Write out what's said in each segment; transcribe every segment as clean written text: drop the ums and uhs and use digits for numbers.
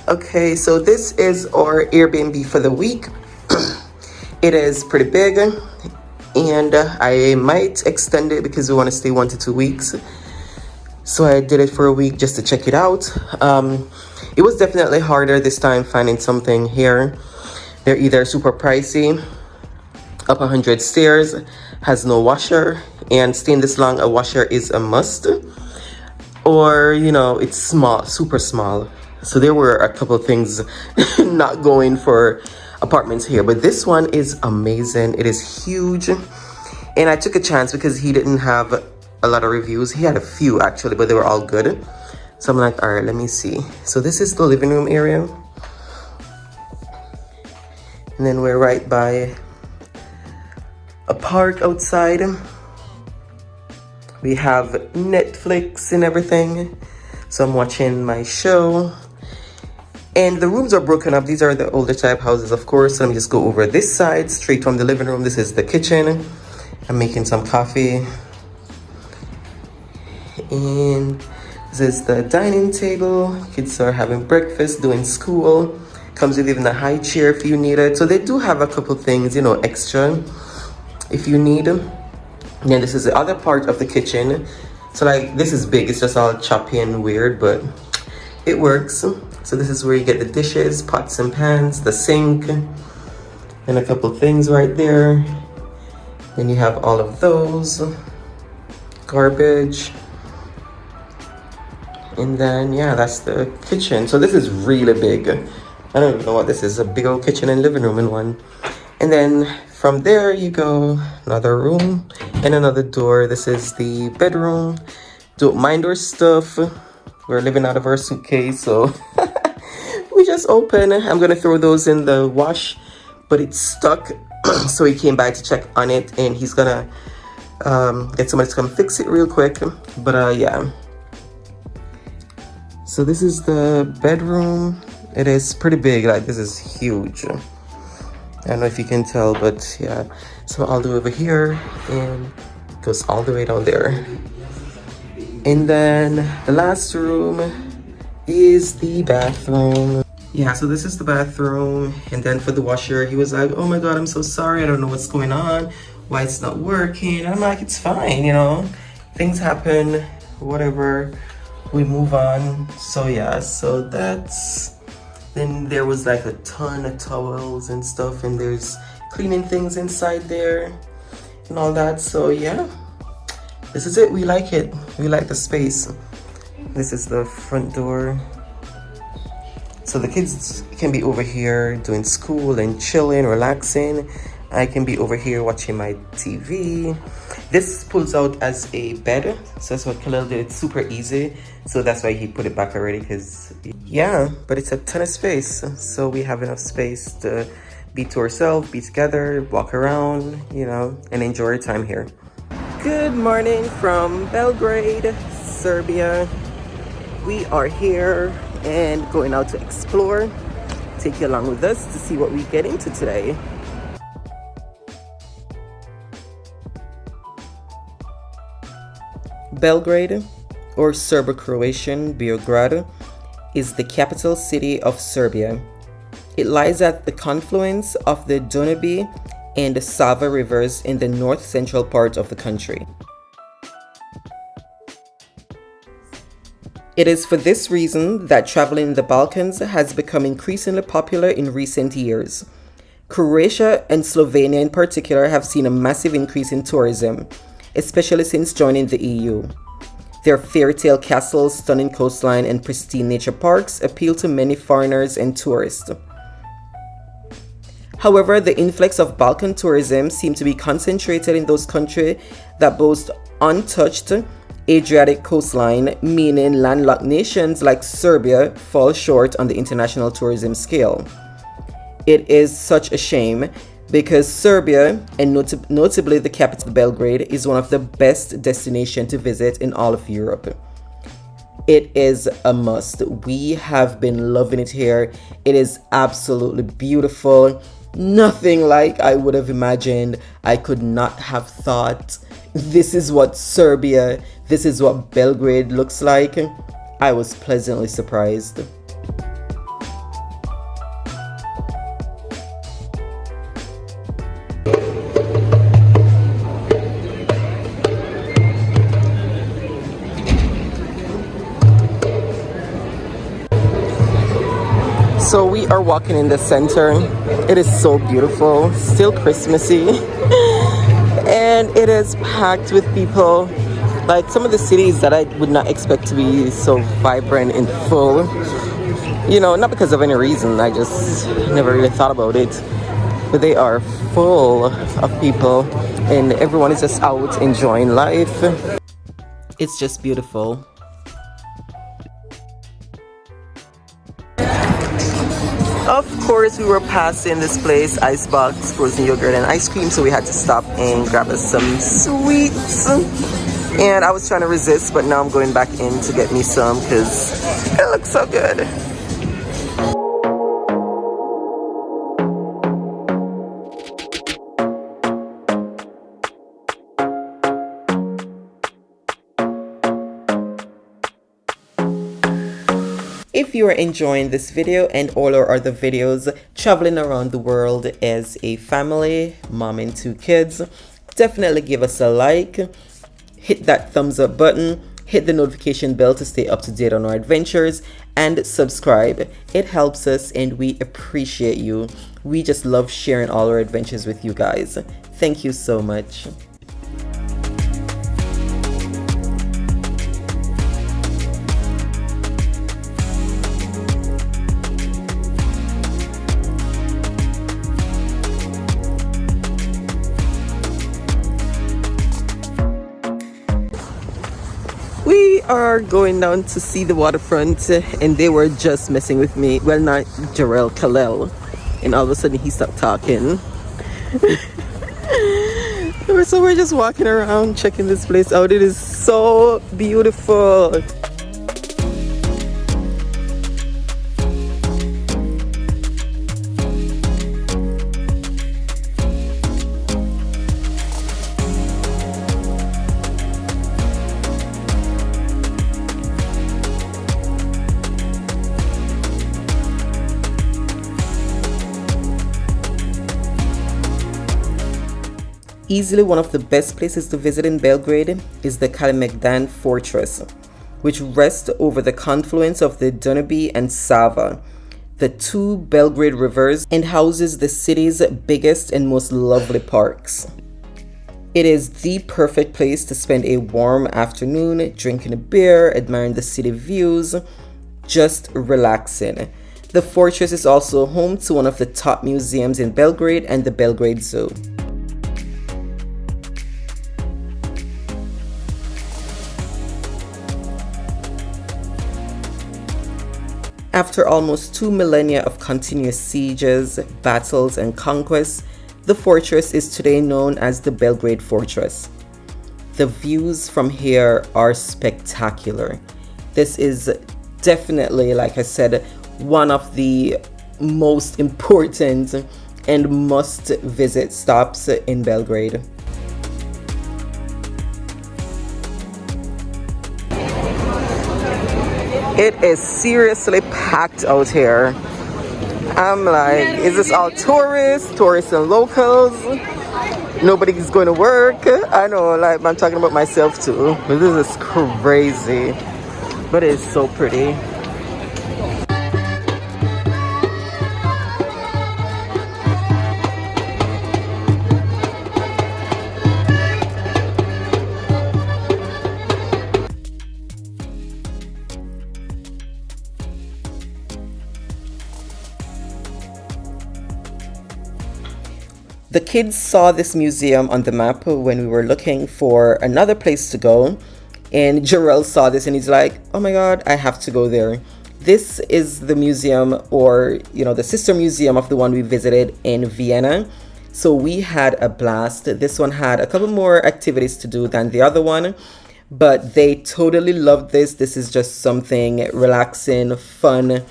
Okay, so this is our Airbnb for the week. It is pretty big, and I might extend it because we want to stay 1 to 2 weeks. So I did it for a week just to check it out. It was definitely harder this time finding something here. They're either super pricey, up 100 stairs, has no washer, and staying this long, a washer is a must. Or, you know, it's small, super small. So there were a couple of things not going for apartments here, but this one is amazing. It is huge, and I took a chance because he didn't have a lot of reviews. He had a few actually, but they were all good. So I'm like, all right, let me see. So this is the living room area, and then we're right by a park outside. We have Netflix and everything, so I'm watching my show. And the rooms are broken up. These are the older type houses, of course. Let me just go over this side, straight from the living room. This is the kitchen. I'm making some coffee. And this is the dining table. Kids are having breakfast, doing school. Comes with even a high chair if you need it. So they do have a couple things, you know, extra if you need them. And then this is the other part of the kitchen. So like, this is big. It's just all choppy and weird, but it works. So this is where you get the dishes, pots and pans, the sink, and a couple things right there. Then you have all of those, garbage. And then, yeah, that's the kitchen. So this is really big. I don't even know what this is, a big old kitchen and living room in one. And then from there you go, another room and another door. This is the bedroom. Don't mind our stuff. We're living out of our suitcase, so we just open. I'm gonna throw those in the wash, but it's stuck. So he came by to check on it, and he's gonna get somebody to come fix it real quick. But yeah. So this is the bedroom. It is pretty big, like this is huge. I don't know if you can tell, but yeah. So all the way over here, and it goes all the way down there. And then the last room is the bathroom. Yeah, so this is the bathroom. And then for the washer, he was like, oh my God, I'm so sorry. I don't know what's going on, why it's not working. And I'm like, it's fine, you know, things happen, whatever, we move on. So yeah, so that's, then there was like a ton of towels and stuff, and there's cleaning things inside there and all that. So yeah, this is it. We like it. We like the space. This is the front door. So the kids can be over here doing school and chilling, relaxing. I can be over here watching my TV. This pulls out as a bed. So that's what Khalil did. It's super easy. So that's why he put it back already, because yeah, but it's a ton of space. So we have enough space to be to ourselves, be together, walk around, you know, and enjoy our time here. Good morning from Belgrade, Serbia. We are here and going out to explore. Take you along with us to see what we get into today. Belgrade, or Serbo-Croatian Beograd, is the capital city of Serbia. It lies at the confluence of the Danube and the Sava rivers in the north-central part of the country. It is for this reason that traveling in the Balkans has become increasingly popular in recent years. Croatia and Slovenia in particular have seen a massive increase in tourism, especially since joining the EU. Their fairy tale castles, stunning coastline, and pristine nature parks appeal to many foreigners and tourists. However, the influx of Balkan tourism seems to be concentrated in those countries that boast untouched Adriatic coastline, meaning landlocked nations like Serbia fall short on the international tourism scale. It is such a shame, because Serbia, and notably the capital Belgrade, is one of the best destinations to visit in all of Europe. It is a must. We have been loving it here. It is absolutely beautiful. Nothing like I would have imagined. I could not have thought this is what Serbia, this is what Belgrade looks like. I was pleasantly surprised. So we are walking in the center. It is so beautiful, still Christmassy, and it is packed with people. Like some of the cities that I would not expect to be so vibrant and full. You know, not because of any reason, I just never really thought about it. But they are full of people and everyone is just out enjoying life. It's just beautiful. Of course, we were passing this place, Icebox, frozen yogurt and ice cream, so we had to stop and grab us some sweets. And I was trying to resist, but now I'm going back in to get me some because it looks so good. If you are enjoying this video and all our other videos traveling around the world as a family, mom and 2 kids, definitely give us a like, hit that thumbs up button, hit the notification bell to stay up to date on our adventures, and subscribe. It helps us and we appreciate you. We just love sharing all our adventures with you guys. Thank you so much. We are going down to see the waterfront and they were just messing with me. Well, not Jarrell, Kalel. And all of a sudden he stopped talking. So we're just walking around checking this place out. It is so beautiful. Easily one of the best places to visit in Belgrade is the Kalemegdan fortress, which rests over the confluence of the Danube and Sava, the 2 Belgrade rivers, and houses the city's biggest and most lovely parks. It is the perfect place to spend a warm afternoon drinking a beer, admiring the city views, just relaxing. The fortress is also home to one of the top museums in Belgrade and the Belgrade Zoo. After almost 2 millennia of continuous sieges, battles, and conquests, the fortress is today known as the Belgrade Fortress. The views from here are spectacular. This is definitely, like I said, one of the most important and must-visit stops in Belgrade. It is seriously packed out here. I'm like, is this all tourists and locals? Nobody's going to work. I know, like, I'm talking about myself too. But this is crazy. But it's so pretty. The kids saw this museum on the map when we were looking for another place to go, and Jarrell saw this and he's like, oh my god, I have to go there. This is the museum, or the sister museum of the one we visited in Vienna. So we had a blast. This one had a couple more activities to do than the other one, but they totally loved this. This is just something relaxing, fun,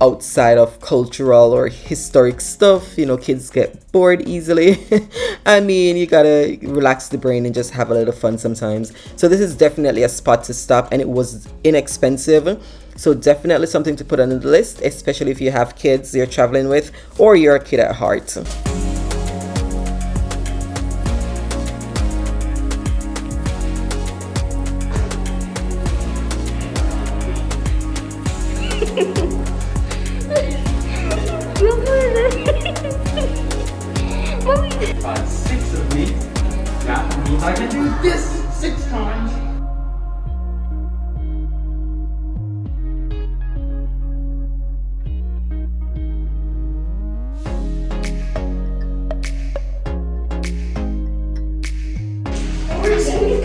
outside of cultural or historic stuff. Kids get bored easily. I mean, you gotta relax the brain and just have a little fun sometimes. So this is definitely a spot to stop, and it was inexpensive. So definitely something to put on the list, especially if you have kids you're traveling with or you're a kid at heart. Six of me. That means I can do this 6 times.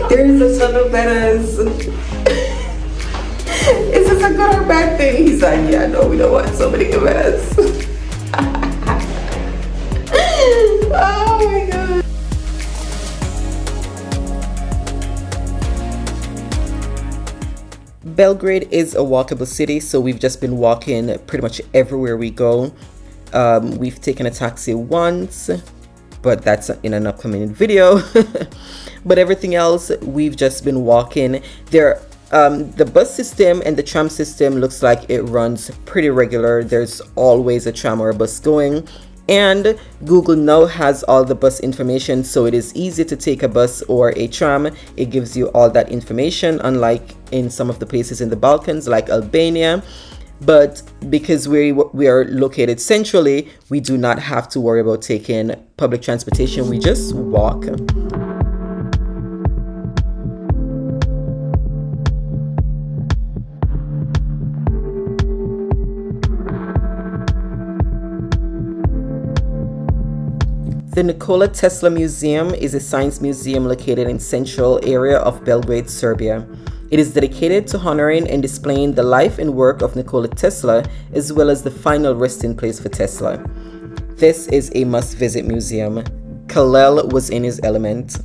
There's a ton of letters. Is this a good or bad thing? He's like, yeah, no, we don't want so many letters. Oh my god. Belgrade is a walkable city, so we've just been walking pretty much everywhere we go. We've taken a taxi once, but that's in an upcoming video. But everything else, we've just been walking. The bus system and the tram system looks like it runs pretty regular. There's always a tram or a bus going. And Google now has all the bus information, so it is easy to take a bus or a tram. It gives you all that information, unlike in some of the places in the Balkans, like Albania. But because we are located centrally, we do not have to worry about taking public transportation. We just walk. The Nikola Tesla Museum is a science museum located in central area of Belgrade, Serbia. It is dedicated to honoring and displaying the life and work of Nikola Tesla, as well as the final resting place for Tesla. This is a must-visit museum. Kalel was in his element.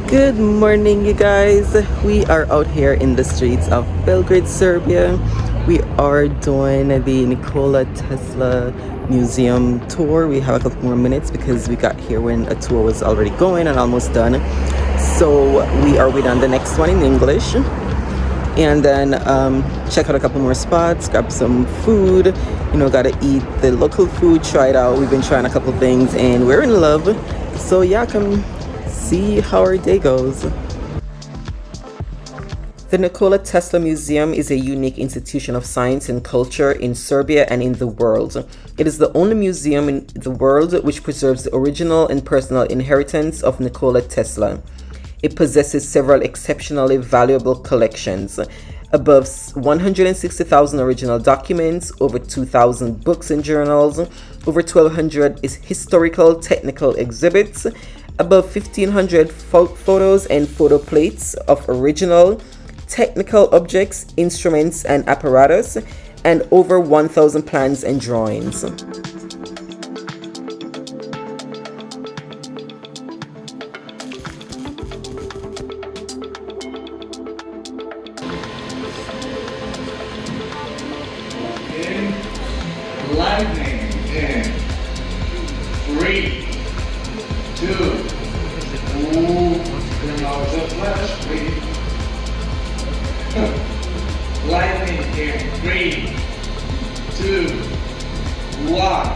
Good morning, you guys. We are out here in the streets of Belgrade, Serbia. We are doing the Nikola Tesla Museum tour. We have a couple more minutes because we got here when a tour was already going and almost done. So we are waiting on the next one in English. And then check out a couple more spots, grab some food. You know, gotta eat the local food, try it out. We've been trying a couple things and we're in love. So yeah, come see how our day goes. The Nikola Tesla Museum is a unique institution of science and culture in Serbia and in the world. It is the only museum in the world which preserves the original and personal inheritance of Nikola Tesla. It possesses several exceptionally valuable collections, above 160,000 original documents, over 2,000 books and journals, over 1,200 historical technical exhibits, above 1,500 photos and photo plates of original technical objects, instruments and apparatus, and over 1,000 plans and drawings. Lightning in 3, 2, now the flash, please. Lightning in 3, 2, 1.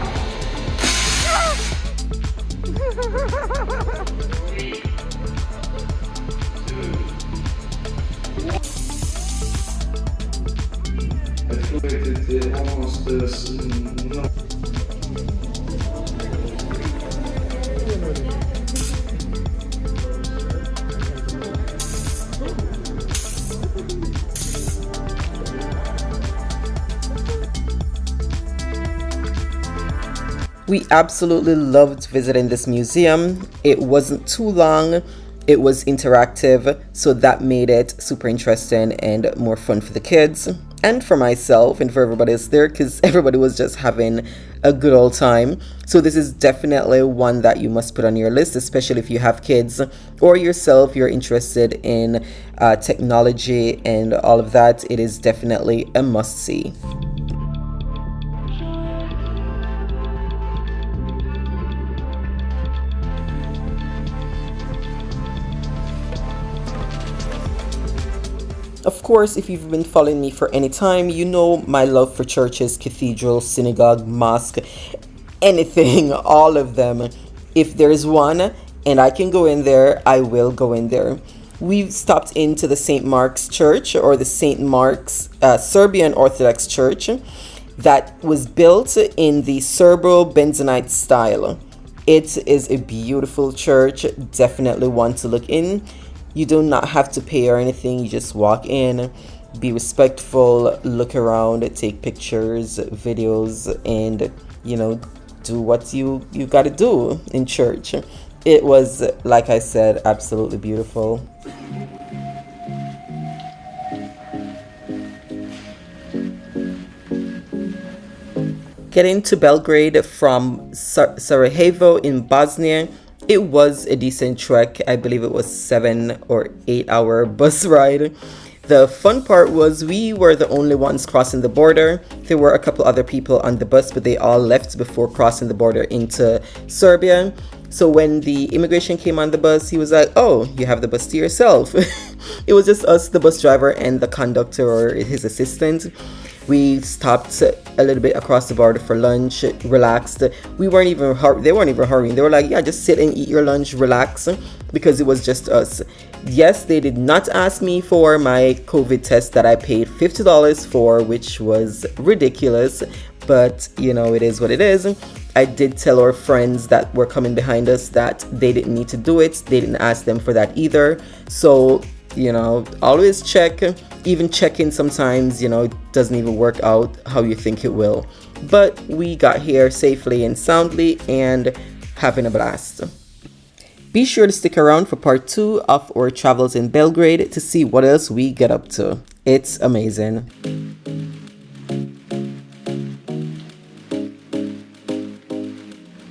3, 2, 1. It's almost no. We absolutely loved visiting this museum. It wasn't too long. It was interactive, so that made it super interesting and more fun for the kids and for myself and for everybody else there, because everybody was just having a good old time. So this is definitely one that you must put on your list, especially if you have kids or yourself, you're interested in technology and all of that. It is definitely a must-see. Of course, if you've been following me for any time, you know my love for churches, cathedrals, synagogue, mosque, anything, all of them. If there's one and I can go in there, I will go in there. We've stopped into the St. Mark's Church, or the St. Mark's Serbian Orthodox Church. that was built in the Serbo-Bentonite style. It is a beautiful church, definitely one to look in. You do not have to pay or anything, you just walk in, be respectful, look around, take pictures, videos, and do what you gotta do in church. It was, like I said, absolutely beautiful. Getting to Belgrade from Sarajevo in Bosnia, it was a decent trek. I believe it was 7 or 8 hour bus ride. The fun part was we were the only ones crossing the border. There were a couple other people on the bus, but they all left before crossing the border into Serbia. So when the immigration came on the bus, he was like, "Oh, you have the bus to yourself." It was just us, the bus driver, and the conductor or his assistant. We stopped a little bit across the border for lunch, relaxed. They weren't even hurrying. They were like, "Yeah, just sit and eat your lunch, relax," because it was just us. Yes, they did not ask me for my COVID test that I paid $50 for, which was ridiculous, but it is what it is. I did tell our friends that were coming behind us that they didn't need to do it. They didn't ask them for that either. So, always check. Even checking sometimes, doesn't even work out how you think it will. But we got here safely and soundly and having a blast. Be sure to stick around for part 2 of our travels in Belgrade to see what else we get up to. It's amazing.